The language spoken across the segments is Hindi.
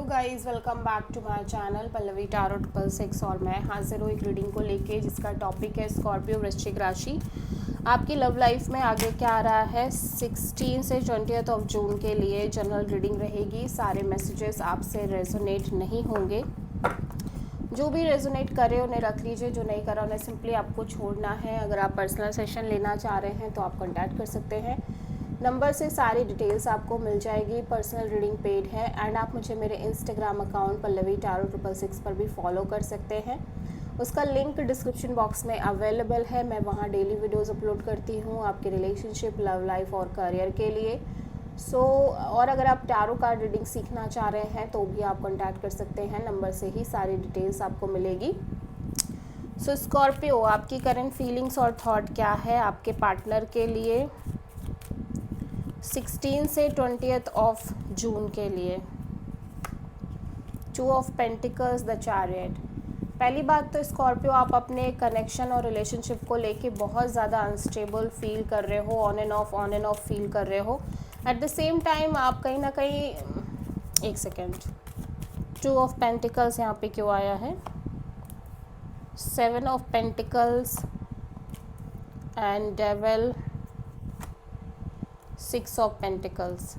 Guys, welcome back to my channel Pallavi tarot 666 और मैं हाजिर हूँ एक रीडिंग को लेके जिसका टॉपिक है स्कॉर्पियो वृश्चिक राशि। आपकी लव लाइफ में आगे क्या आ रहा है 16 से 20 ऑफ जून के लिए जनरल रीडिंग रहेगी। सारे मैसेजेस आपसे रेजोनेट नहीं होंगे। जो भी रेजोनेट करे उन्हें रख लीजिए, जो नहीं करा उन्हें सिंपली आपको छोड़ना है। अगर आप पर्सनल सेशन लेना चाह रहे हैं तो आप कॉन्टैक्ट कर सकते हैं। नंबर से सारी डिटेल्स आपको मिल जाएगी। पर्सनल रीडिंग पेड है एंड आप मुझे मेरे इंस्टाग्राम अकाउंट पल्लवी टैरो 666 पर भी फॉलो कर सकते हैं। उसका लिंक डिस्क्रिप्शन बॉक्स में अवेलेबल है। मैं वहाँ डेली वीडियोस अपलोड करती हूँ आपके रिलेशनशिप, लव लाइफ और करियर के लिए। और अगर आप टैरो कार्ड रीडिंग सीखना चाह रहे हैं तो भी आप कॉन्टैक्ट कर सकते हैं। नंबर से ही सारी डिटेल्स आपको मिलेगी। स्कॉर्पियो, आपकी करंट फीलिंग्स और थॉट क्या है आपके पार्टनर के लिए 16 से 20 ऑफ जून के लिए। 2 ऑफ पेंटिकल्स, द चैरियट। पहली बात तो स्कॉर्पियो, आप अपने कनेक्शन और रिलेशनशिप को लेके बहुत ज़्यादा अनस्टेबल फील कर रहे हो, ऑन एंड ऑफ फील कर रहे हो। एट द सेम टाइम आप कहीं ना कहीं, एक सेकेंड, 2 ऑफ पेंटिकल्स यहाँ पे क्यों आया है, 7 of pentacles and devil, 6 of pentacles.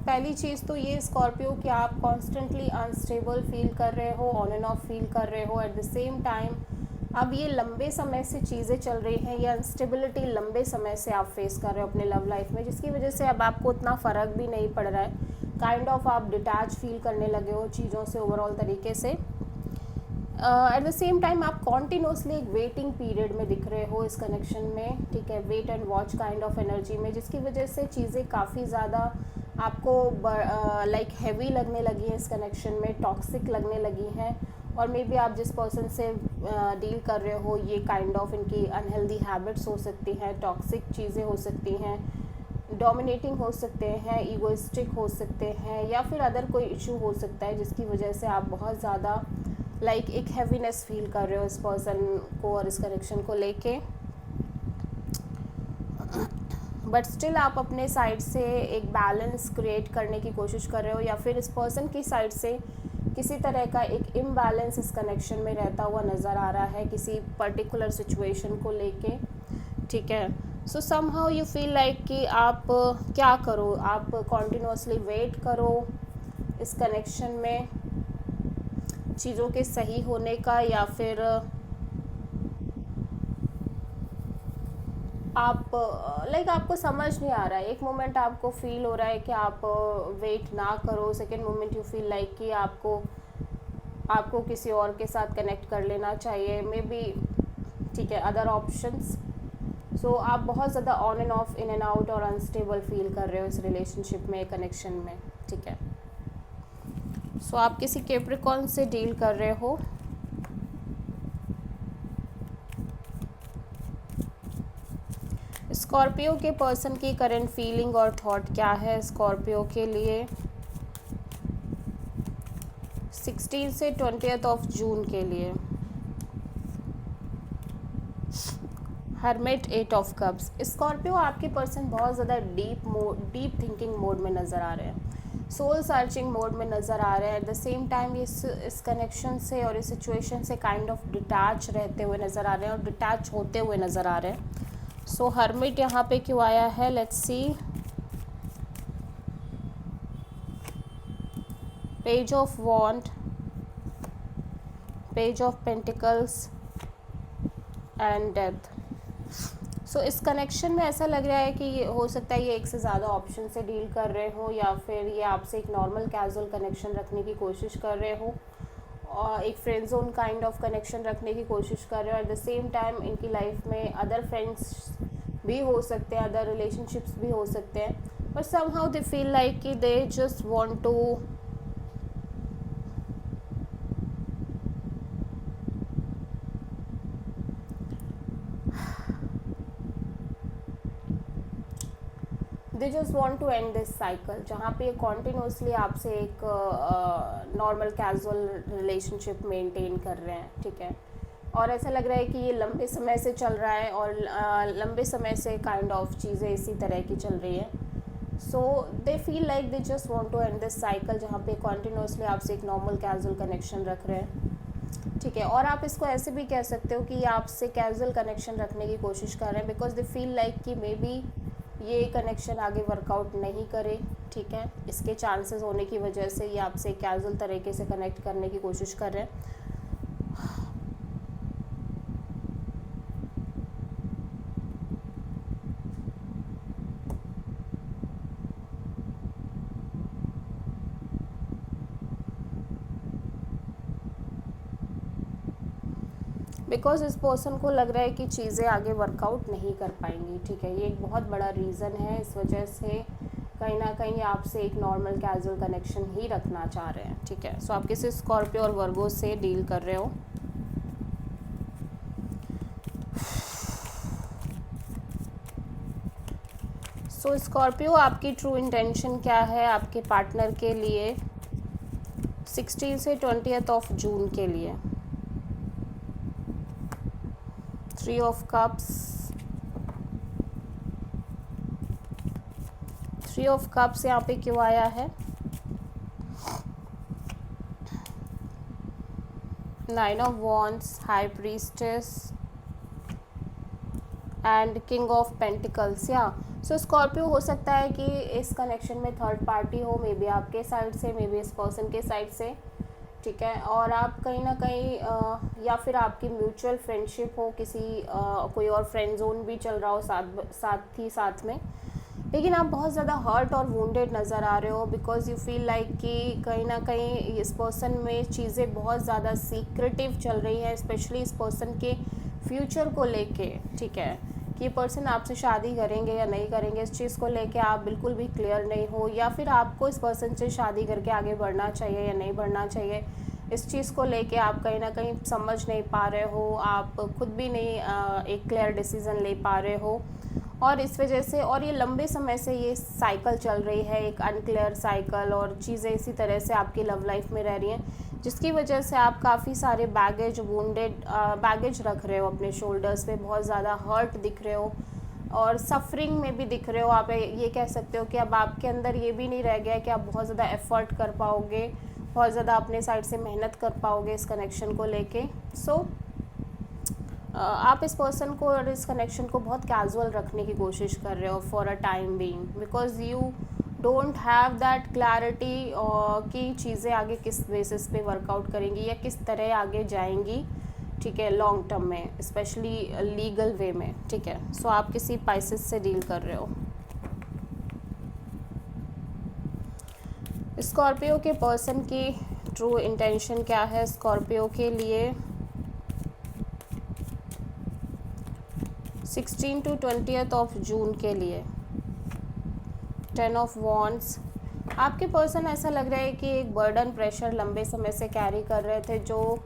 पहली चीज़ तो ये स्कॉर्पियो कि आप कॉन्स्टेंटली अनस्टेबल फील कर रहे हो, ऑन एंड ऑफ फील कर रहे हो। एट द सेम टाइम अब ये लंबे समय से चीज़ें चल रही हैं, ये अनस्टेबिलिटी लंबे समय से आप फेस कर रहे हो अपने लव लाइफ में, जिसकी वजह से अब आपको उतना फ़र्क भी नहीं पड़ रहा है। काइंड ऑफ आप डिटैच फील करने लगे हो चीज़ों से ओवरऑल तरीके से। एट द सेम टाइम आप कॉन्टिन्यूसली एक वेटिंग पीरियड में दिख रहे हो इस कनेक्शन में, ठीक है, wait and watch kind of energy में, जिसकी वजह से चीज़ें काफ़ी ज़्यादा आपको लाइक हैवी लगने लगी हैं इस कनेक्शन में, टॉक्सिक लगने लगी हैं। और मे बी आप जिस पर्सन से डील कर रहे हो ये काइंड ऑफ इनकी अनहेल्दी हैबिट्स हो सकती हैं, टॉक्सिक चीज़ें हो सकती हैं, डोमिनेटिंग हो सकते हैं, ईगोइस्टिक हो सकते हैं, या फिर अदर कोई इशू हो सकता है जिसकी वजह से आप बहुत ज़्यादा लाइक एक हैवीनेस फील कर रहे हो इस पर्सन को और इस कनेक्शन को लेके। बट स्टिल आप अपने साइड से एक बैलेंस क्रिएट करने की कोशिश कर रहे हो, या फिर इस पर्सन की साइड से किसी तरह का एक इम्बैलेंस इस कनेक्शन में रहता हुआ नज़र आ रहा है किसी पर्टिकुलर सिचुएशन को लेके, ठीक है। सो समहाउ यू फील लाइक कि आप क्या करो, आप कॉन्टिन्यूसली वेट करो इस कनेक्शन में चीज़ों के सही होने का, या फिर आप लाइक आपको समझ नहीं आ रहा है। एक मोमेंट आपको फील हो रहा है कि आप वेट ना करो, second moment you feel like कि आपको किसी और के साथ कनेक्ट कर लेना चाहिए, मे बी, ठीक है, अदर ऑप्शंस। आप बहुत ज़्यादा on end of, in and out और अनस्टेबल फील कर रहे हो इस रिलेशनशिप में, कनेक्शन में, ठीक है। आप किसी कैप्रिकॉर्न से डील कर रहे हो। स्कॉर्पियो के पर्सन की करंट फीलिंग और थॉट क्या है स्कॉर्पियो के लिए 16 से 20 ऑफ जून के लिए। Hermit, 8 of cups. स्कॉर्पियो, आपके पर्सन बहुत ज़्यादा डीप थिंकिंग मोड में नज़र आ रहे हैं, सोल सर्चिंग मोड में नज़र आ रहे हैं। एट द सेम टाइम इस कनेक्शन से और इस सिचुएशन से काइंड ऑफ डिटैच रहते हुए नज़र आ रहे हैं और डिटैच होते हुए नज़र आ रहे हैं। हर्मिट यहाँ पे क्यों आया है, let's see. Page of wands, page of pentacles and death. इस कनेक्शन में ऐसा लग रहा है कि ये हो सकता है ये एक से ज़्यादा ऑप्शन से डील कर रहे हो, या फिर ये आपसे एक नॉर्मल कैजुअल कनेक्शन रखने की कोशिश कर रहे हो और एक friend zone kind of connection रखने की कोशिश कर रहे हो। एट द सेम टाइम इनकी लाइफ में अदर फ्रेंड्स भी हो सकते हैं, अदर रिलेशनशिप्स भी हो सकते हैं, but somehow they feel like कि they just want to they just want to end this cycle, जहाँ पे कॉन्टिन्यूसली आपसे एक नॉर्मल कैजुअल रिलेशनशिप मेंटेन कर रहे हैं, ठीक है। और ऐसा लग रहा है कि ये लंबे समय से चल रहा है और लंबे समय से काइंड ऑफ चीज़ें इसी तरह की चल रही है। So they feel like they just want to end this cycle, जहाँ पे कॉन्टिन्यूसली आपसे एक नॉर्मल कैजुअल कनेक्शन रख रहे हैं, ठीक है। और आप इसको ऐसे भी कह सकते हो कि आपसे कैजुअल कनेक्शन रखने की कोशिश कर रहे हैं बिकॉज दे फील लाइक कि मे बी ये कनेक्शन आगे वर्कआउट नहीं करे, ठीक है। इसके चांसेस होने की वजह से ये आपसे कैजुअल तरीके से कनेक्ट करने की कोशिश कर रहे हैं। बिकॉज इस पर्सन को लग रहा है कि चीज़ें आगे वर्कआउट नहीं कर पाएंगी, ठीक है। ये एक बहुत बड़ा रीज़न है, इस वजह से कहीं ना कहीं आपसे एक नॉर्मल कैजुअल कनेक्शन ही रखना चाह रहे हैं, ठीक है। सो आप किसी स्कॉर्पियो और वर्गो से डील कर रहे हो। सो स्कॉर्पियो, आपकी ट्रू इंटेंशन क्या है आपके पार्टनर के लिए 16 से 20 ऑफ जून के लिए? 3 ऑफ कप्स, 3 ऑफ कप्स यहाँ पे क्यों आया है? 9 of wands, high priestess and king of pentacles. या सो स्कॉर्पियो, हो सकता है कि इस कनेक्शन में थर्ड पार्टी हो, मे बी आपके साइड से, मे बी इस पर्सन के साइड से, ठीक है। और आप कहीं ना कहीं या फिर आपकी म्यूचुअल फ्रेंडशिप हो, किसी कोई और फ्रेंड जोन भी चल रहा हो साथ में, लेकिन आप बहुत ज़्यादा हर्ट और वुंडेड नज़र आ रहे हो बिकॉज यू फील लाइक कि कहीं ना कहीं इस पर्सन में चीज़ें बहुत ज़्यादा सीक्रेटिव चल रही हैं, स्पेशली इस पर्सन के फ्यूचर को लेके, ठीक है। कि ये पर्सन आपसे शादी करेंगे या नहीं करेंगे, इस चीज़ को लेके आप बिल्कुल भी क्लियर नहीं हो, या फिर आपको इस पर्सन से शादी करके आगे बढ़ना चाहिए या नहीं बढ़ना चाहिए, इस चीज़ को लेके आप कहीं ना कहीं समझ नहीं पा रहे हो, आप खुद भी नहीं एक क्लियर डिसीज़न ले पा रहे हो। और इस वजह से, और ये लंबे समय से ये साइकिल चल रही है, एक अनक्लियर साइकिल, और चीज़ें इसी तरह से आपकी लव लाइफ में रह रही हैं, जिसकी वजह से आप काफ़ी सारे वुंडेड बैगेज रख रहे हो अपने शोल्डर्स पे, बहुत ज़्यादा हर्ट दिख रहे हो और सफरिंग में भी दिख रहे हो। आप ये कह सकते हो कि अब आपके अंदर ये भी नहीं रह गया कि आप बहुत ज़्यादा एफर्ट कर पाओगे, बहुत ज़्यादा अपने साइड से मेहनत कर पाओगे इस कनेक्शन को लेके। सो आप इस पर्सन को और इस कनेक्शन को बहुत कैजुअल रखने की कोशिश कर रहे हो for a time being, because you don't have that clarity कि चीज़ें आगे किस बेसिस पे वर्कआउट करेंगी या किस तरह आगे जाएंगी, ठीक है, लॉन्ग टर्म में, स्पेशली लीगल वे में, ठीक है। सो आप किसी पाइसेस से डील कर रहे हो। स्कॉर्पियो के पर्सन की ट्रू इंटेंशन क्या है स्कॉर्पियो के लिए 16 to 20 ऑफ जून के लिए? 10 ऑफ वॉन्ड्स, आपके पर्सन ऐसा लग रहा है कि एक बर्डन प्रेशर लंबे समय से कैरी कर रहे थे, जो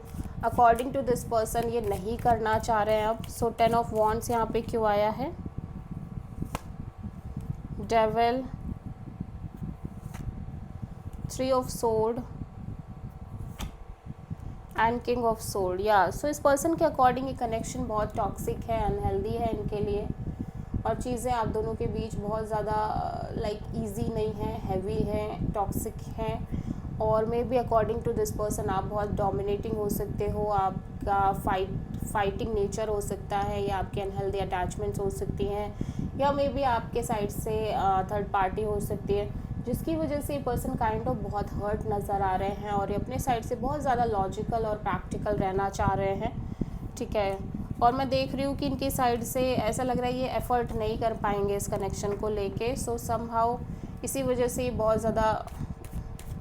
अकॉर्डिंग टू दिस पर्सन ये नहीं करना चाह रहे हैं अब। सो 10 ऑफ वॉन्ड्स यहाँ पे क्यों आया है? Devil, 3 of sword and king of sword. या सो इस पर्सन के अकॉर्डिंग ये कनेक्शन बहुत टॉक्सिक है, अनहेल्दी है इनके लिए, और चीज़ें आप दोनों के बीच बहुत ज़्यादा लाइक इजी नहीं है, हैवी है, टॉक्सिक हैं। और maybe according to this person आप बहुत डोमिनेटिंग हो सकते हो, आपका फाइटिंग नेचर हो सकता है, या आपके अनहेल्दी अटैचमेंट्स हो सकती हैं, या मे बी आपके साइड से थर्ड पार्टी हो सकती है, जिसकी वजह से ये पर्सन काइंड ऑफ बहुत हर्ट नज़र आ रहे हैं और ये अपने साइड से बहुत ज़्यादा लॉजिकल और प्रैक्टिकल रहना चाह रहे हैं, ठीक है। और मैं देख रही हूँ कि इनकी साइड से ऐसा लग रहा है ये एफ़र्ट नहीं कर पाएंगे इस कनेक्शन को लेके, सो समहाउ इसी वजह से ये बहुत ज़्यादा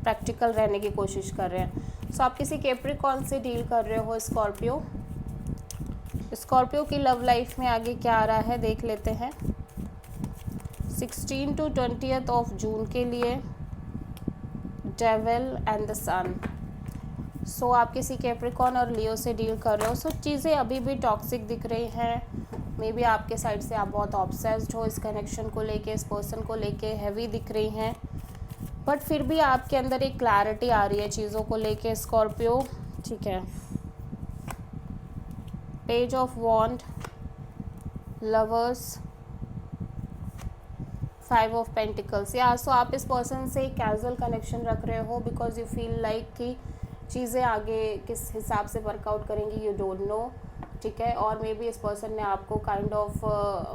प्रैक्टिकल रहने की कोशिश कर रहे हैं। सो आप किसी कैप्रिकॉर्न से डील कर रहे हो स्कॉर्पियो। स्कॉर्पियो की लव लाइफ में आगे क्या आ रहा है देख लेते हैं। 16 to 20 ऑफ जून के लिए डेविल एंड द सन। सो आप किसी कैप्रिकॉर्न और लियो से डील कर रहे हो। सो चीज़ें अभी भी टॉक्सिक दिख रही हैं, मे बी आपके साइड से आप बहुत ऑब्सेस्ड हो इस कनेक्शन को लेके, इस पर्सन को लेके हैवी दिख रही हैं, बट फिर भी आपके अंदर एक क्लैरिटी आ रही है चीज़ों को लेके स्कॉर्पियो, ठीक है। Page of wands, lovers, 5 of pentacles, या सो आप इस पर्सन से कैजुअल कनेक्शन रख रहे हो बिकॉज यू फील लाइक कि चीज़ें आगे किस हिसाब से वर्कआउट करेंगी यू डोंट नो, ठीक है। और मे बी इस पर्सन ने आपको काइंड ऑफ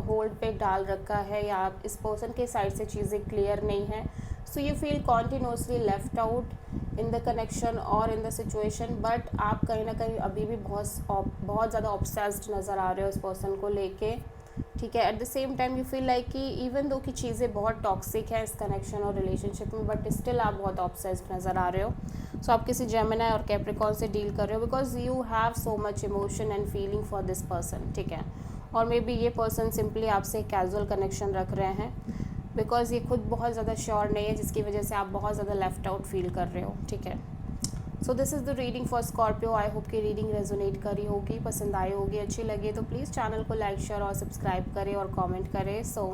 होल्ड पे डाल रखा है, या आप इस पर्सन के साइड से चीज़ें क्लियर नहीं हैं, so you feel continuously left out in the connection और इन द सिचुएशन। बट आप कहीं ना कहीं अभी भी बहुत ज़्यादा ऑब्सेस्ड नज़र आ रहे हो इस पर्सन को लेके, ठीक है। Eight the same time you feel like कि इवन दो कि चीज़ें बहुत टॉक्सिक हैं इस कनेक्शन और रिलेशनशिप में, बट स्टिल आप बहुत ऑब्सेस्ड नज़र आ रहे हो। सो आप किसी जेमिनी और कैप्रिकॉर्न से डील कर रहे हो because you have so much emotion and feeling for this person, ठीक है। और मे बी ये पर्सन सिंपली आपसे कैजुअल कनेक्शन रख रहे हैं बिकॉज ये खुद बहुत ज़्यादा श्योर नहीं है, जिसकी वजह से आप बहुत ज़्यादा लेफ्ट आउट फील कर रहे हो, ठीक है। So this is the reading for Scorpio. I hope कि रीडिंग रेजोनेट करी होगी, पसंद आई होगी, अच्छी लगी तो प्लीज़ चैनल को लाइक शेयर और सब्सक्राइब करें और कमेंट करें। सो